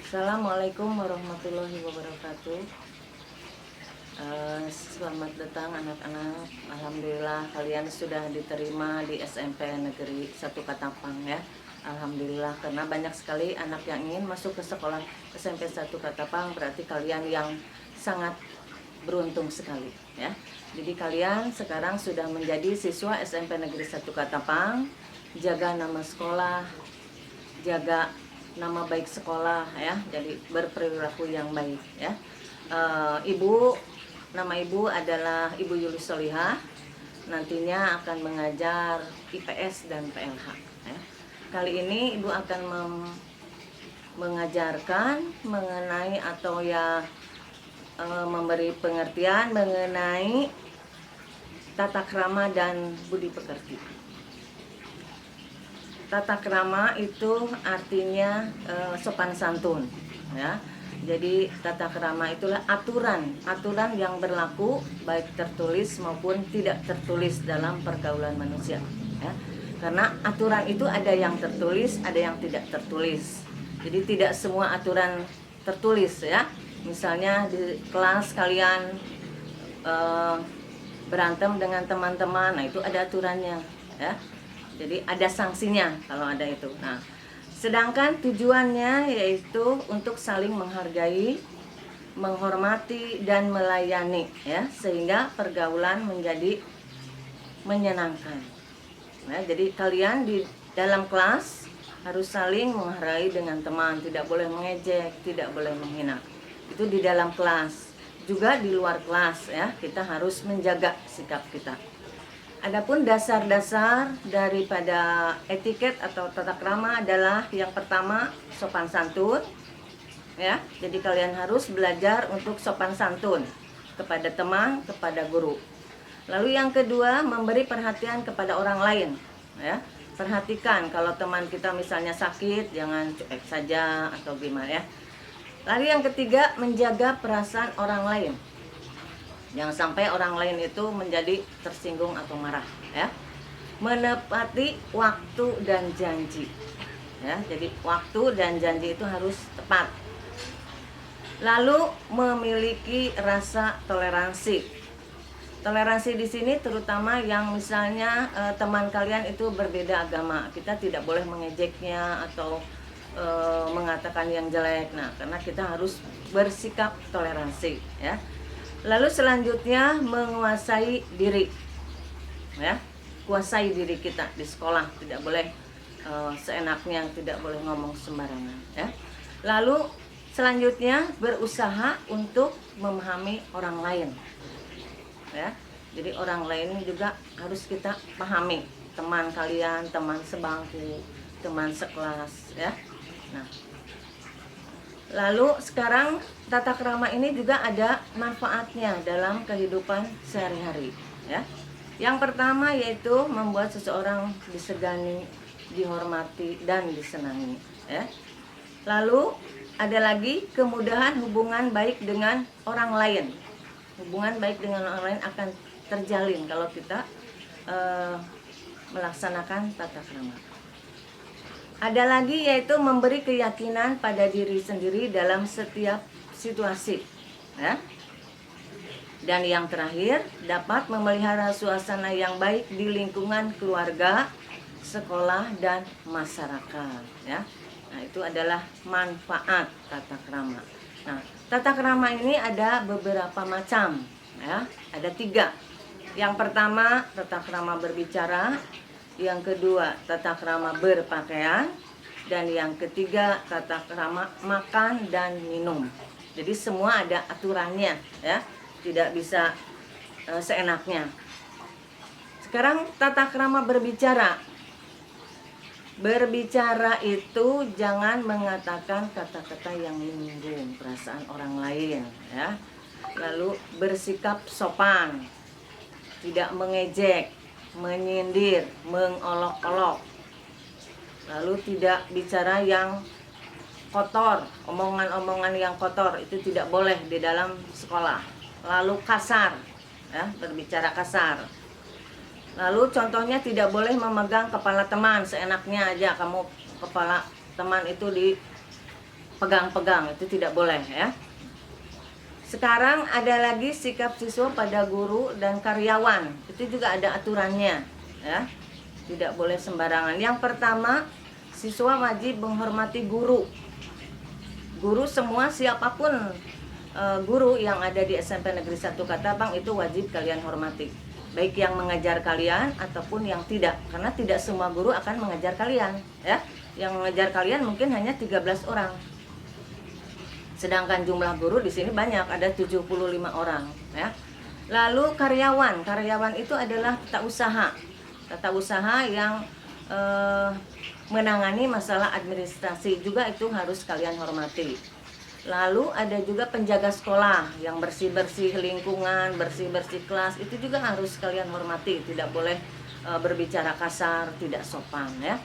Assalamualaikum warahmatullahi wabarakatuh. Selamat datang anak-anak. Alhamdulillah kalian sudah diterima di SMP Negeri 1 Katapang ya. Alhamdulillah, karena banyak sekali anak yang ingin masuk ke sekolah SMP 1 Katapang, berarti kalian yang sangat beruntung sekali ya. Jadi kalian sekarang sudah menjadi siswa SMP Negeri 1 Katapang. Jaga nama sekolah, jaga nama baik sekolah ya, jadi berperilaku yang baik ya. Nama ibu adalah Ibu Yuli Solihah, nantinya akan mengajar IPS dan PLH ya. Kali ini ibu akan mengajarkan mengenai atau ya memberi pengertian mengenai tata krama dan budi pekerti. Tata krama itu artinya sopan santun ya. Jadi tata krama itulah aturan yang berlaku baik tertulis maupun tidak tertulis dalam pergaulan manusia ya. Karena aturan itu ada yang tertulis, ada yang tidak tertulis. Jadi tidak semua aturan tertulis ya. Misalnya di kelas kalian berantem dengan teman-teman, nah itu ada aturannya ya. Jadi ada sanksinya kalau ada itu. Nah, sedangkan tujuannya yaitu untuk saling menghargai, menghormati dan melayani ya, sehingga pergaulan menjadi menyenangkan. Nah, jadi kalian di dalam kelas harus saling menghargai dengan teman, tidak boleh mengejek, tidak boleh menghina. Itu di dalam kelas. Juga di luar kelas ya, kita harus menjaga sikap kita. Adapun dasar-dasar daripada etiket atau tata krama adalah yang pertama sopan santun ya. Jadi kalian harus belajar untuk sopan santun kepada teman, kepada guru. Lalu yang kedua, memberi perhatian kepada orang lain ya. Perhatikan kalau teman kita misalnya sakit, jangan cuek saja atau gimana ya. Lalu yang ketiga, menjaga perasaan orang lain. Jangan sampai orang lain itu menjadi tersinggung atau marah ya. Menepati waktu dan janji ya. Jadi waktu dan janji itu harus tepat. Lalu memiliki rasa toleransi. Toleransi di sini terutama yang misalnya teman kalian itu berbeda agama, kita tidak boleh mengejeknya atau mengatakan yang jelek. Nah, karena kita harus bersikap toleransi ya. Lalu selanjutnya menguasai diri ya. Kuasai diri kita di sekolah, tidak boleh seenaknya, tidak boleh ngomong sembarangan ya. Lalu selanjutnya berusaha untuk memahami orang lain ya. Jadi orang lain juga harus kita pahami, teman kalian, teman sebangku, teman sekelas ya. Nah, lalu sekarang tata krama ini juga ada manfaatnya dalam kehidupan sehari-hari ya. Yang pertama yaitu membuat seseorang disegani, dihormati dan disenangi ya. Lalu ada lagi kemudahan hubungan baik dengan orang lain. Hubungan baik dengan orang lain akan terjalin kalau kita melaksanakan tata krama. Ada lagi yaitu memberi keyakinan pada diri sendiri dalam setiap situasi ya. Dan yang terakhir, dapat memelihara suasana yang baik di lingkungan keluarga, sekolah dan masyarakat ya. Nah, itu adalah manfaat tata krama. Nah, tata krama ini ada beberapa macam ya. Ada 3. Yang pertama, tata krama berbicara. Yang kedua, tata krama berpakaian. Dan yang ketiga, tata krama makan dan minum. Jadi semua ada aturannya ya. Tidak bisa seenaknya. Sekarang tata krama berbicara. Berbicara itu jangan mengatakan kata-kata yang menyinggung perasaan orang lain ya. Lalu bersikap sopan. Tidak mengejek, menyindir, mengolok-olok. Lalu tidak bicara yang kotor, omongan-omongan yang kotor itu tidak boleh di dalam sekolah. Lalu kasar ya, berbicara kasar. Lalu contohnya tidak boleh memegang kepala teman seenaknya aja. Kamu kepala teman itu pegang-pegang, itu tidak boleh ya. Sekarang ada lagi sikap siswa pada guru dan karyawan, itu juga ada aturannya ya. Tidak boleh sembarangan. Yang pertama, siswa wajib menghormati guru. Guru semua, siapapun guru yang ada di SMP Negeri 1 Katabang itu wajib kalian hormati. Baik yang mengajar kalian ataupun yang tidak, karena tidak semua guru akan mengajar kalian ya. Yang mengajar kalian mungkin hanya 13 orang. Sedangkan jumlah guru di sini banyak, ada 75 orang ya. Lalu karyawan itu adalah tata usaha yang menangani masalah administrasi, juga itu harus kalian hormati. Lalu ada juga penjaga sekolah yang bersih-bersih lingkungan, bersih-bersih kelas, itu juga harus kalian hormati, tidak boleh berbicara kasar, tidak sopan ya.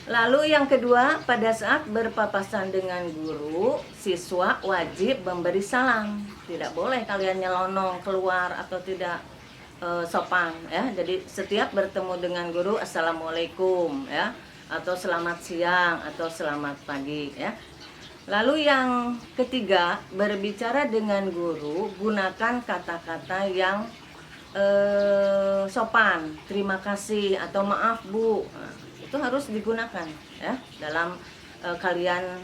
Lalu yang kedua, pada saat berpapasan dengan guru, siswa wajib memberi salam. Tidak boleh kalian nyelonong keluar atau tidak sopan ya. Jadi setiap bertemu dengan guru, assalamualaikum ya, atau selamat siang atau selamat pagi ya. Lalu yang ketiga, berbicara dengan guru gunakan kata-kata yang sopan, terima kasih atau maaf Bu. Itu harus digunakan ya dalam kalian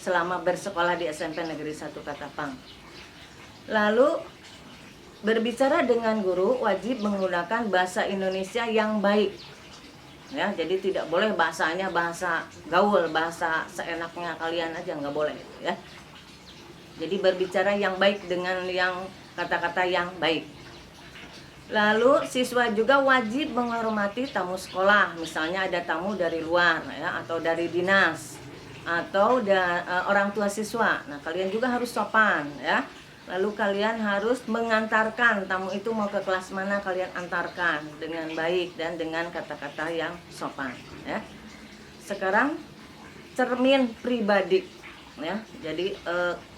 selama bersekolah di SMP Negeri 1 Katapang. Lalu berbicara dengan guru wajib menggunakan bahasa Indonesia yang baik ya. Jadi tidak boleh bahasanya bahasa gaul, bahasa seenaknya kalian aja, nggak boleh ya. Jadi berbicara yang baik dengan yang kata-kata yang baik. Lalu siswa juga wajib menghormati tamu sekolah, misalnya ada tamu dari luar ya, atau dari dinas atau orang tua siswa. Nah, kalian juga harus sopan ya. Lalu kalian harus mengantarkan tamu itu mau ke kelas mana, kalian antarkan dengan baik dan dengan kata-kata yang sopan ya. Sekarang cermin pribadi ya. Jadi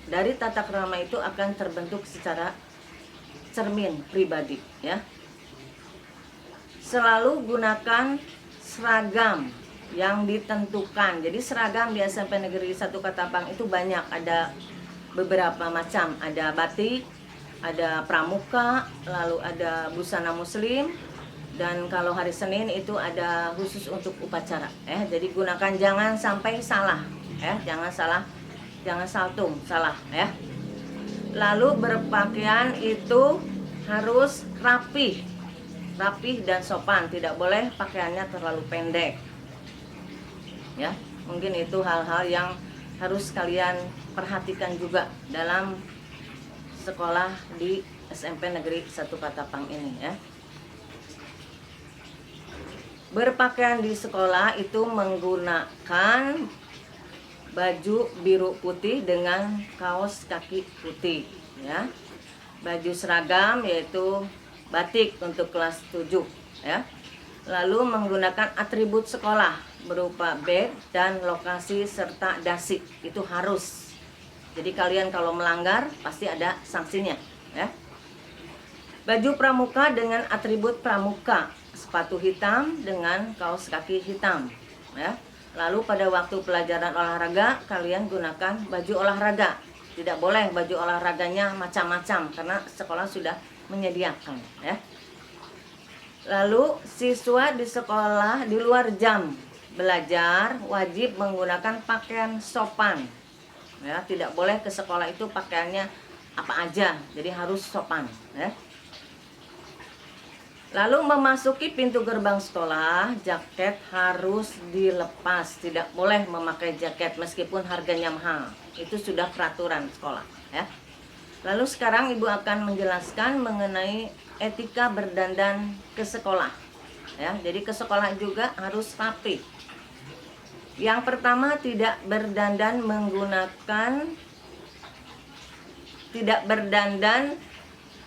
dari tata krama itu akan terbentuk secara cermin pribadi ya. Selalu gunakan seragam yang ditentukan. Jadi seragam di SMP Negeri 1 Katapang itu banyak, ada beberapa macam, ada batik, ada pramuka, lalu ada busana muslim, dan kalau hari Senin itu ada khusus untuk upacara ya. Jadi gunakan, jangan sampai salah ya, jangan saltum salah ya. Lalu berpakaian itu harus rapih dan sopan, tidak boleh pakaiannya terlalu pendek ya. Mungkin itu hal-hal yang harus kalian perhatikan juga dalam sekolah di SMP Negeri 1 Katapang ini ya. Berpakaian di sekolah itu menggunakan baju biru putih dengan kaos kaki putih ya. Baju seragam yaitu batik untuk kelas 7 ya. Lalu menggunakan atribut sekolah berupa badge dan lokasi serta dasi, itu harus. Jadi kalian kalau melanggar pasti ada sanksinya ya. Baju pramuka dengan atribut pramuka, sepatu hitam dengan kaos kaki hitam ya. Lalu pada waktu pelajaran olahraga kalian gunakan baju olahraga. Tidak boleh baju olahraganya macam-macam karena sekolah sudah menyediakan ya. Lalu siswa di sekolah di luar jam belajar wajib menggunakan pakaian sopan ya. Tidak boleh ke sekolah itu pakaiannya apa aja, jadi harus sopan ya. Lalu memasuki pintu gerbang sekolah, jaket harus dilepas. Tidak boleh memakai jaket meskipun harganya mahal. Itu sudah peraturan sekolah ya. Lalu sekarang Ibu akan menjelaskan mengenai etika berdandan ke sekolah ya. Jadi ke sekolah juga harus rapi. Yang pertama, tidak berdandan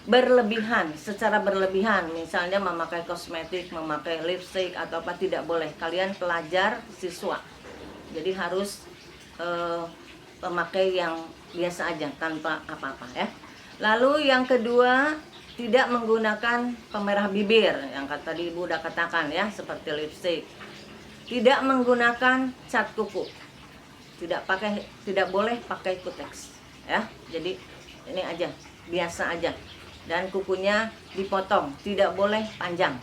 berlebihan, secara berlebihan, misalnya memakai kosmetik, memakai lipstick atau apa, tidak boleh. Kalian pelajar, siswa, jadi harus memakai yang biasa aja tanpa apa-apa ya. Lalu yang kedua, tidak menggunakan pemerah bibir yang tadi Ibu udah katakan ya, seperti lipstick. Tidak menggunakan cat kuku, tidak boleh pakai kuteks ya. Jadi ini aja, biasa aja. Dan kukunya dipotong, tidak boleh panjang.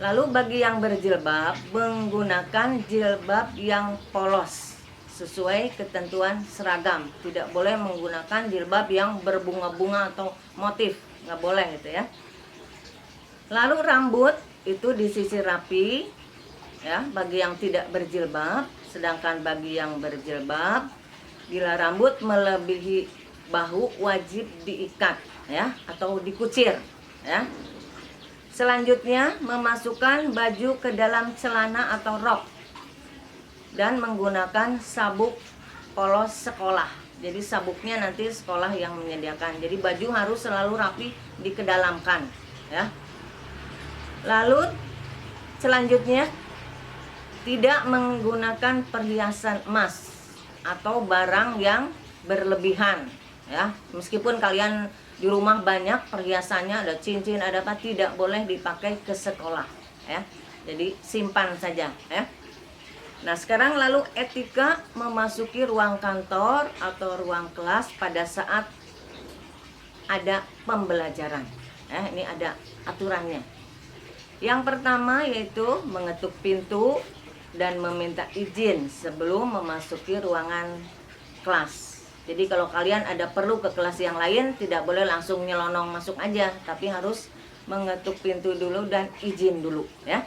Lalu bagi yang berjilbab, menggunakan jilbab yang polos sesuai ketentuan seragam. Tidak boleh menggunakan jilbab yang berbunga-bunga atau motif, nggak boleh gitu ya. Lalu rambut itu disisir rapi ya bagi yang tidak berjilbab. Sedangkan bagi yang berjilbab, bila rambut melebihi bahu wajib diikat ya atau dikucir ya. Selanjutnya memasukkan baju ke dalam celana atau rok dan menggunakan sabuk polos sekolah. Jadi sabuknya nanti sekolah yang menyediakan. Jadi baju harus selalu rapi dikedalamkan ya. Lalu selanjutnya tidak menggunakan perhiasan emas atau barang yang berlebihan ya. Meskipun kalian di rumah banyak perhiasannya, ada cincin, ada apa, tidak boleh dipakai ke sekolah ya. Jadi simpan saja ya. Nah, sekarang lalu etika memasuki ruang kantor atau ruang kelas pada saat ada pembelajaran. Ini ada aturannya. Yang pertama yaitu mengetuk pintu dan meminta izin sebelum memasuki ruangan kelas. Jadi kalau kalian ada perlu ke kelas yang lain, tidak boleh langsung nyelonong masuk aja, tapi harus mengetuk pintu dulu dan izin dulu ya.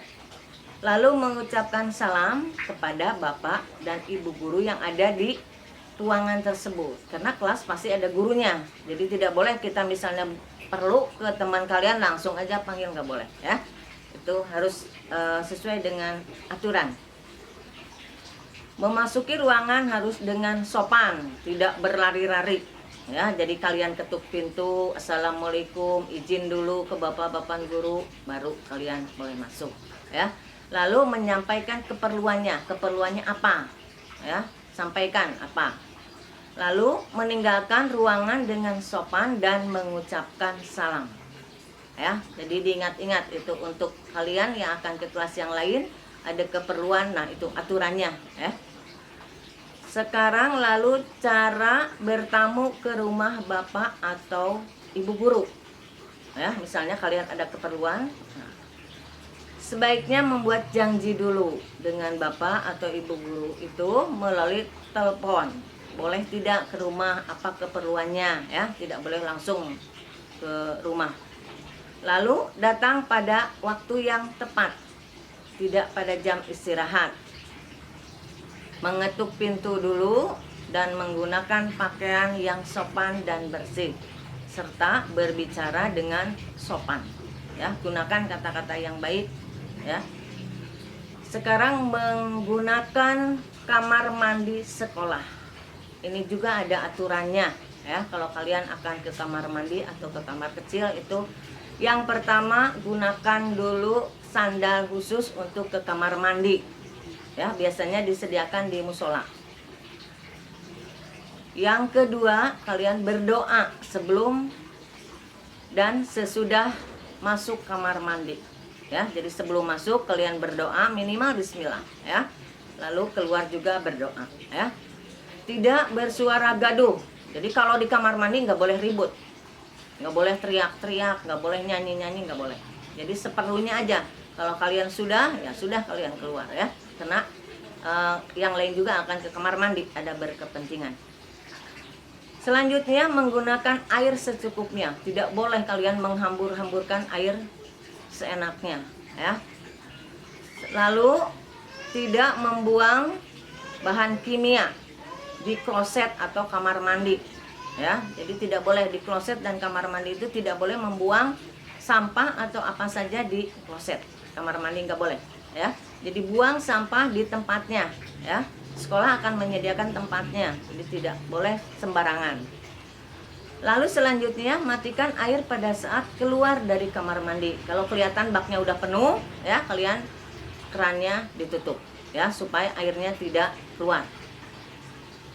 Lalu mengucapkan salam kepada Bapak dan Ibu guru yang ada di ruangan tersebut. Karena kelas pasti ada gurunya. Jadi tidak boleh kita misalnya perlu ke teman kalian langsung aja panggil, nggak boleh ya. Itu harus sesuai dengan aturan. Memasuki ruangan harus dengan sopan, tidak berlari-lari ya. Jadi kalian ketuk pintu, assalamualaikum, izin dulu ke bapak-bapak guru, baru kalian boleh masuk ya. Lalu menyampaikan keperluannya apa ya, sampaikan apa. Lalu meninggalkan ruangan dengan sopan dan mengucapkan salam ya. Jadi diingat-ingat itu untuk kalian yang akan ke kelas yang lain, ada keperluan, nah itu aturannya ya. Sekarang lalu cara bertamu ke rumah bapak atau ibu guru ya. Misalnya kalian ada keperluan, nah, sebaiknya membuat janji dulu dengan bapak atau ibu guru itu melalui telepon. Boleh tidak ke rumah, apa keperluannya ya, tidak boleh langsung ke rumah. Lalu datang pada waktu yang tepat, tidak pada jam istirahat. Mengetuk pintu dulu dan menggunakan pakaian yang sopan dan bersih, serta berbicara dengan sopan ya. Gunakan kata-kata yang baik ya. Sekarang menggunakan kamar mandi sekolah. Ini juga ada aturannya ya. Kalau kalian akan ke kamar mandi atau ke kamar kecil itu, yang pertama gunakan dulu sandal khusus untuk ke kamar mandi ya, biasanya disediakan di musola. Yang kedua, kalian berdoa sebelum dan sesudah masuk kamar mandi ya. Jadi sebelum masuk kalian berdoa minimal bismillah ya. Lalu keluar juga berdoa ya. Tidak bersuara gaduh. Jadi kalau di kamar mandi nggak boleh ribut, nggak boleh teriak-teriak, nggak boleh nyanyi-nyanyi, nggak boleh. Jadi seperlunya aja. Kalau kalian sudah, ya sudah kalian keluar ya. Karena yang lain juga akan ke kamar mandi, ada berkepentingan. Selanjutnya menggunakan air secukupnya. Tidak boleh kalian menghambur-hamburkan air seenaknya ya. Lalu tidak membuang bahan kimia di kloset atau kamar mandi ya. Jadi tidak boleh di kloset dan kamar mandi itu tidak boleh membuang sampah atau apa saja di kloset. Kamar mandi nggak boleh ya. Jadi buang sampah di tempatnya ya. Sekolah akan menyediakan tempatnya, jadi tidak boleh sembarangan. Lalu selanjutnya matikan air pada saat keluar dari kamar mandi. Kalau kelihatan baknya udah penuh ya, kalian kerannya ditutup ya supaya airnya tidak keluar.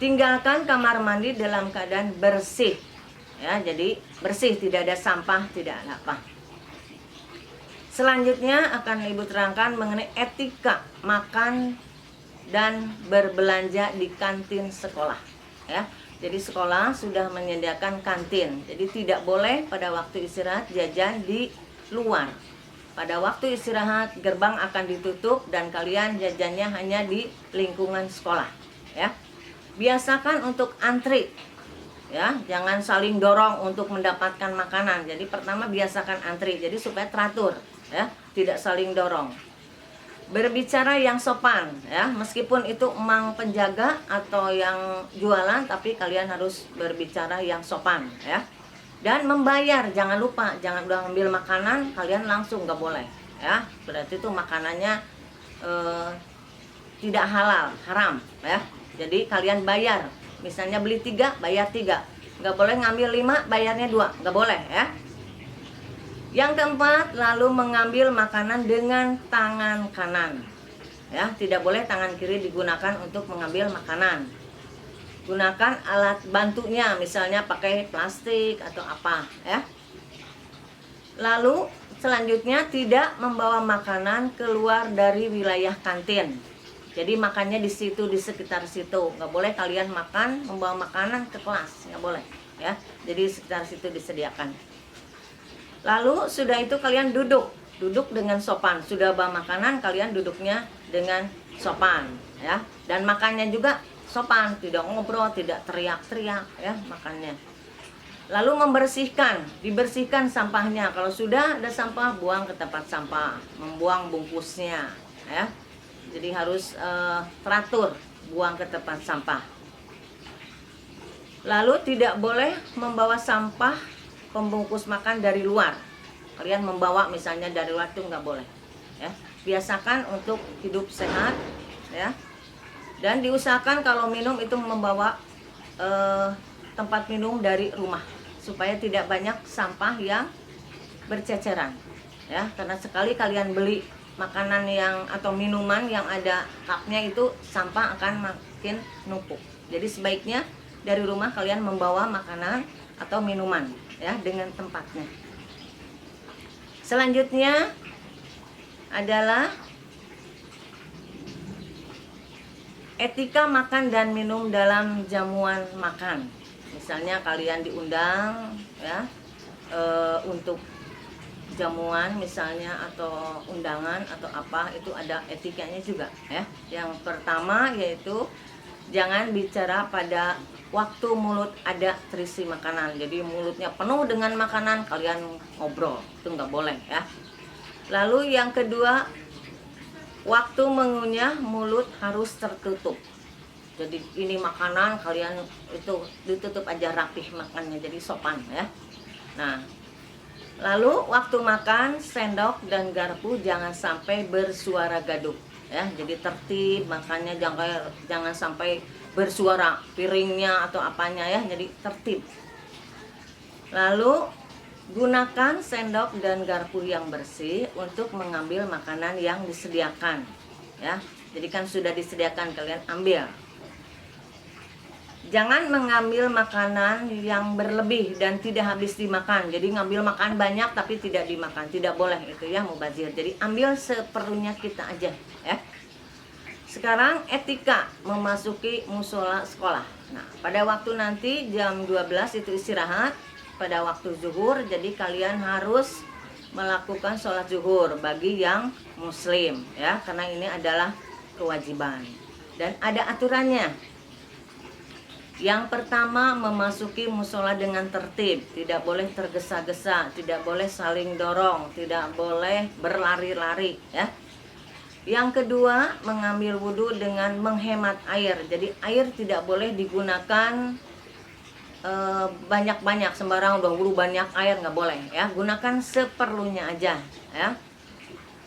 Tinggalkan kamar mandi dalam keadaan bersih ya. Jadi bersih, tidak ada sampah, tidak ada apa. Selanjutnya akan Ibu terangkan mengenai etika makan dan berbelanja di kantin sekolah, ya. Jadi sekolah sudah menyediakan kantin. Jadi tidak boleh pada waktu istirahat jajan di luar. Pada waktu istirahat gerbang akan ditutup dan kalian jajannya hanya di lingkungan sekolah, ya. Biasakan untuk antri, ya, jangan saling dorong untuk mendapatkan makanan. Jadi pertama biasakan antri, jadi supaya teratur, ya, tidak saling dorong. Berbicara yang sopan, ya, meskipun itu emang penjaga atau yang jualan, tapi kalian harus berbicara yang sopan, ya. Dan membayar, jangan lupa, jangan udah ambil makanan kalian langsung, nggak boleh, ya. Berarti itu makanannya tidak halal, haram, ya. Jadi kalian bayar, misalnya beli 3, bayar 3. Nggak boleh ngambil 5, bayarnya 2, nggak boleh, ya. Yang keempat, lalu mengambil makanan dengan tangan kanan, ya. Tidak boleh tangan kiri digunakan untuk mengambil makanan. Gunakan alat bantunya, misalnya pakai plastik atau apa, ya. Lalu selanjutnya tidak membawa makanan keluar dari wilayah kantin. Jadi makannya di situ, di sekitar situ. Nggak boleh kalian makan membawa makanan ke kelas, nggak boleh, ya. Jadi sekitar situ disediakan. Lalu sudah itu kalian duduk dengan sopan. Sudah bawa makanan, kalian duduknya dengan sopan, ya. Dan makannya juga sopan, tidak ngobrol, tidak teriak-teriak, ya, makannya. Lalu dibersihkan sampahnya. Kalau sudah ada sampah, buang ke tempat sampah, membuang bungkusnya, ya. Jadi harus teratur, buang ke tempat sampah. Lalu tidak boleh membawa sampah pembungkus makan dari luar. Kalian membawa misalnya dari luar itu nggak boleh, ya. Biasakan untuk hidup sehat, ya. Dan diusahakan kalau minum itu membawa tempat minum dari rumah, supaya tidak banyak sampah yang berceceran, ya. Karena sekali kalian beli makanan yang atau minuman yang ada cupnya, itu sampah akan makin numpuk. Jadi sebaiknya dari rumah kalian membawa makanan atau minuman, ya, dengan tempatnya. Selanjutnya adalah etika makan dan minum dalam jamuan makan. Misalnya kalian diundang, ya, untuk jamuan misalnya atau undangan atau apa, itu ada etikanya juga, ya. Yang pertama yaitu jangan bicara pada waktu mulut ada terisi makanan. Jadi mulutnya penuh dengan makanan, kalian ngobrol, itu nggak boleh, ya. Lalu yang kedua, waktu mengunyah mulut harus tertutup. Jadi ini makanan kalian itu ditutup aja rapih makannya, jadi sopan, ya. Nah, lalu waktu makan sendok dan garpu jangan sampai bersuara gaduh, ya. Jadi tertib makannya, jangan sampai bersuara piringnya atau apanya, ya. Jadi tertib. Lalu gunakan sendok dan garpu yang bersih untuk mengambil makanan yang disediakan, ya. Jadi kan sudah disediakan, kalian ambil. Jangan mengambil makanan yang berlebih dan tidak habis dimakan. Jadi ngambil makan banyak tapi tidak dimakan, tidak boleh itu, ya, mubazir. Jadi ambil seperlunya kita aja, ya. Sekarang etika memasuki musola sekolah. Nah, pada waktu nanti jam 12 itu istirahat pada waktu zuhur. Jadi kalian harus melakukan sholat zuhur bagi yang muslim, ya, karena ini adalah kewajiban dan ada aturannya. Yang pertama, memasuki musola dengan tertib, tidak boleh tergesa-gesa, tidak boleh saling dorong, tidak boleh berlari-lari, ya. Yang kedua, mengambil wudhu dengan menghemat air. Jadi air tidak boleh digunakan banyak-banyak, sembarang udah wudhu banyak air, nggak boleh, ya. Gunakan seperlunya aja, ya.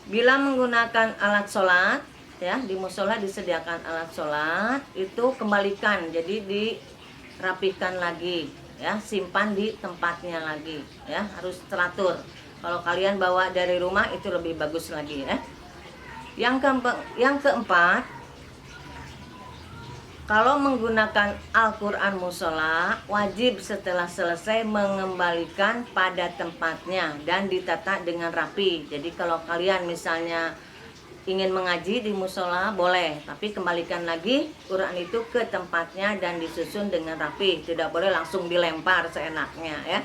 Bila menggunakan alat sholat, ya, di musola disediakan alat sholat, itu kembalikan, jadi dirapihkan lagi, ya, simpan di tempatnya lagi, ya, harus teratur. Kalau kalian bawa dari rumah itu lebih bagus lagi, ya. Yang keempat, kalau menggunakan Al-Quran musola, wajib setelah selesai mengembalikan pada tempatnya dan ditata dengan rapi. Jadi kalau kalian misalnya ingin mengaji di musola boleh, tapi kembalikan lagi Quran itu ke tempatnya dan disusun dengan rapi, tidak boleh langsung dilempar seenaknya ya.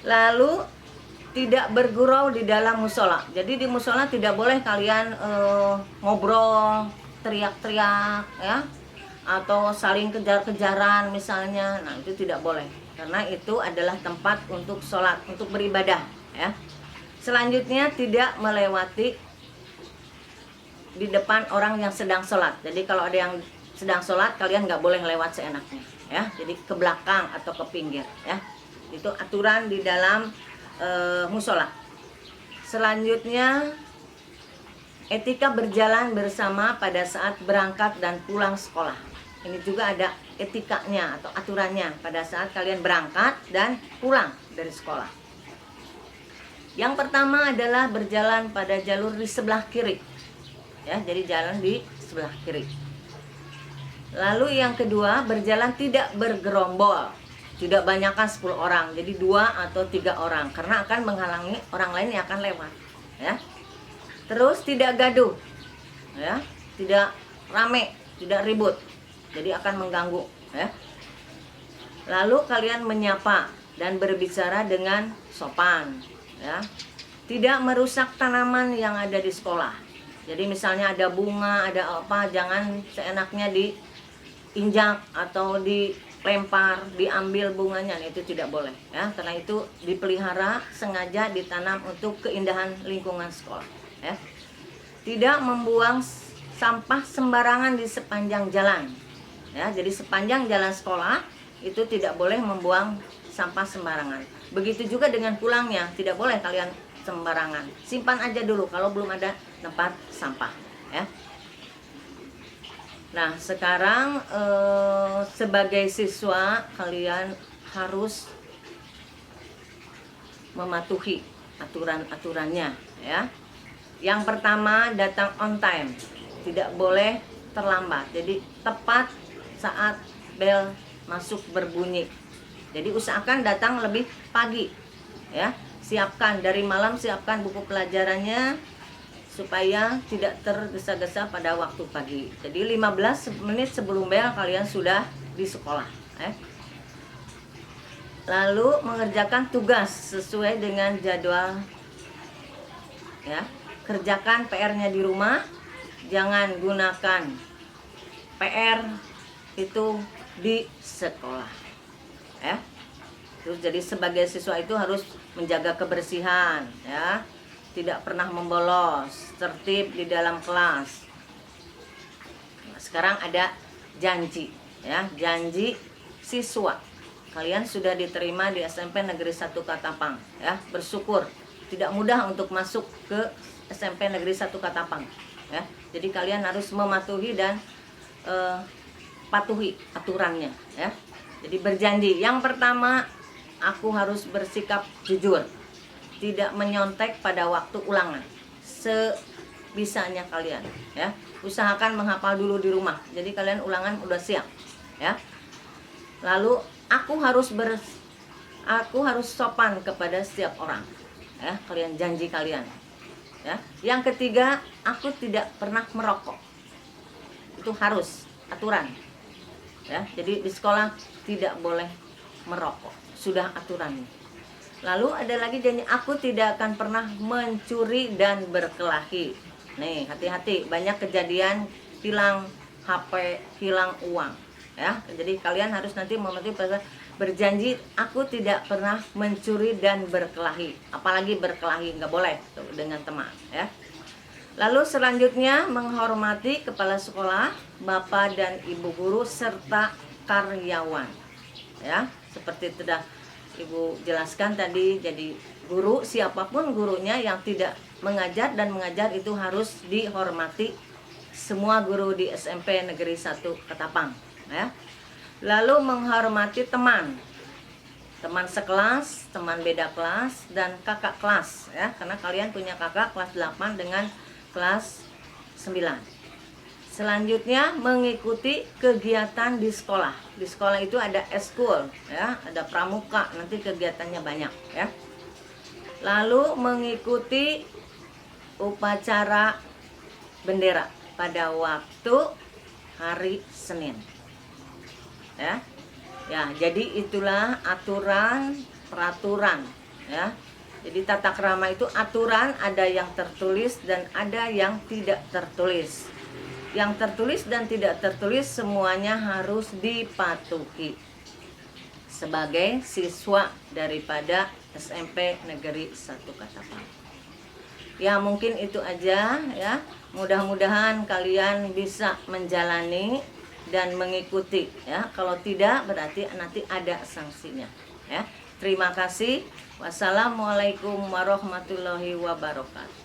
Lalu tidak bergurau di dalam musola. Jadi di musola tidak boleh kalian ngobrol, teriak-teriak ya, atau saling kejar-kejaran misalnya. Nah, itu tidak boleh karena itu adalah tempat untuk sholat, untuk beribadah ya. Selanjutnya tidak melewati di depan orang yang sedang sholat. Jadi kalau ada yang sedang sholat, kalian nggak boleh lewat seenaknya ya. Jadi ke belakang atau ke pinggir ya. Itu aturan di dalam musola. Selanjutnya etika berjalan bersama pada saat berangkat dan pulang sekolah. Ini juga ada etikanya atau aturannya pada saat kalian berangkat dan pulang dari sekolah. Yang pertama adalah berjalan pada jalur di sebelah kiri ya, jadi jalan di sebelah kiri. Lalu yang kedua, berjalan tidak bergerombol, tidak banyakkan 10 orang, jadi 2 atau 3 orang karena akan menghalangi orang lain yang akan lewat ya. Terus tidak gaduh ya, tidak rame, tidak ribut, jadi akan mengganggu ya. Lalu kalian menyapa dan berbicara dengan sopan ya. Tidak merusak tanaman yang ada di sekolah. Jadi misalnya ada bunga, ada apa, jangan seenaknya diinjak atau dilempar, diambil bunganya, itu tidak boleh ya, karena itu dipelihara, sengaja ditanam untuk keindahan lingkungan sekolah ya. Tidak membuang sampah sembarangan di sepanjang jalan ya. Jadi sepanjang jalan sekolah itu tidak boleh membuang sampah sembarangan. Begitu juga dengan pulangnya, tidak boleh kalian sembarangan. Simpan aja dulu kalau belum ada tempat sampah ya. Nah, sekarang sebagai siswa kalian harus mematuhi aturan-aturannya ya. Yang pertama, datang on time, tidak boleh terlambat. Jadi tepat saat bel masuk berbunyi. Jadi usahakan datang lebih pagi ya. Siapkan dari malam, siapkan buku pelajarannya supaya tidak tergesa-gesa pada waktu pagi. Jadi 15 menit sebelum bel kalian sudah di sekolah ya. Lalu mengerjakan tugas sesuai dengan jadwal ya. Kerjakan PR-nya di rumah, jangan gunakan PR itu di sekolah ya. Terus jadi sebagai siswa itu harus menjaga kebersihan ya, tidak pernah membolos, tertib di dalam kelas. Nah, sekarang ada janji ya, janji siswa. Kalian sudah diterima di SMP Negeri 1 Katapang ya, bersyukur. Tidak mudah untuk masuk ke SMP Negeri 1 Katapang ya. Jadi kalian harus mematuhi dan patuhi aturannya ya. Jadi berjanji, yang pertama, aku harus bersikap jujur, tidak menyontek pada waktu ulangan, sebisanya kalian ya. Usahakan menghafal dulu di rumah, jadi kalian ulangan udah siap ya. Lalu aku harus sopan kepada setiap orang ya, kalian janji kalian ya. Yang ketiga, aku tidak pernah merokok, itu harus aturan ya. Jadi di sekolah tidak boleh merokok, sudah aturannya. Lalu ada lagi janji, aku tidak akan pernah mencuri dan berkelahi. Nih, hati-hati, banyak kejadian hilang HP, hilang uang ya. Jadi kalian harus nanti berjanji, aku tidak pernah mencuri dan berkelahi. Apalagi berkelahi, nggak boleh tuh, dengan teman ya. Lalu selanjutnya menghormati kepala sekolah, bapak dan ibu guru serta karyawan ya. Seperti sudah Ibu jelaskan tadi, jadi guru, siapapun gurunya yang tidak mengajar dan mengajar itu harus dihormati, semua guru di SMP Negeri 1 Ketapang ya. Lalu menghormati teman sekelas, teman beda kelas, dan kakak kelas ya, karena kalian punya kakak kelas 8 dengan kelas 9. Selanjutnya mengikuti kegiatan di sekolah. Di sekolah itu ada eskul ya, ada pramuka, nanti kegiatannya banyak ya. Lalu mengikuti upacara bendera pada waktu hari Senin. Ya, jadi itulah aturan peraturan ya. Jadi tata krama itu aturan, ada yang tertulis dan ada yang tidak tertulis. Yang tertulis dan tidak tertulis semuanya harus dipatuhi sebagai siswa daripada SMP Negeri 1 Katapang. Ya, mungkin itu aja ya. Mudah-mudahan kalian bisa menjalani dan mengikuti ya. Kalau tidak berarti nanti ada sanksinya ya. Terima kasih. Wassalamualaikum warahmatullahi wabarakatuh.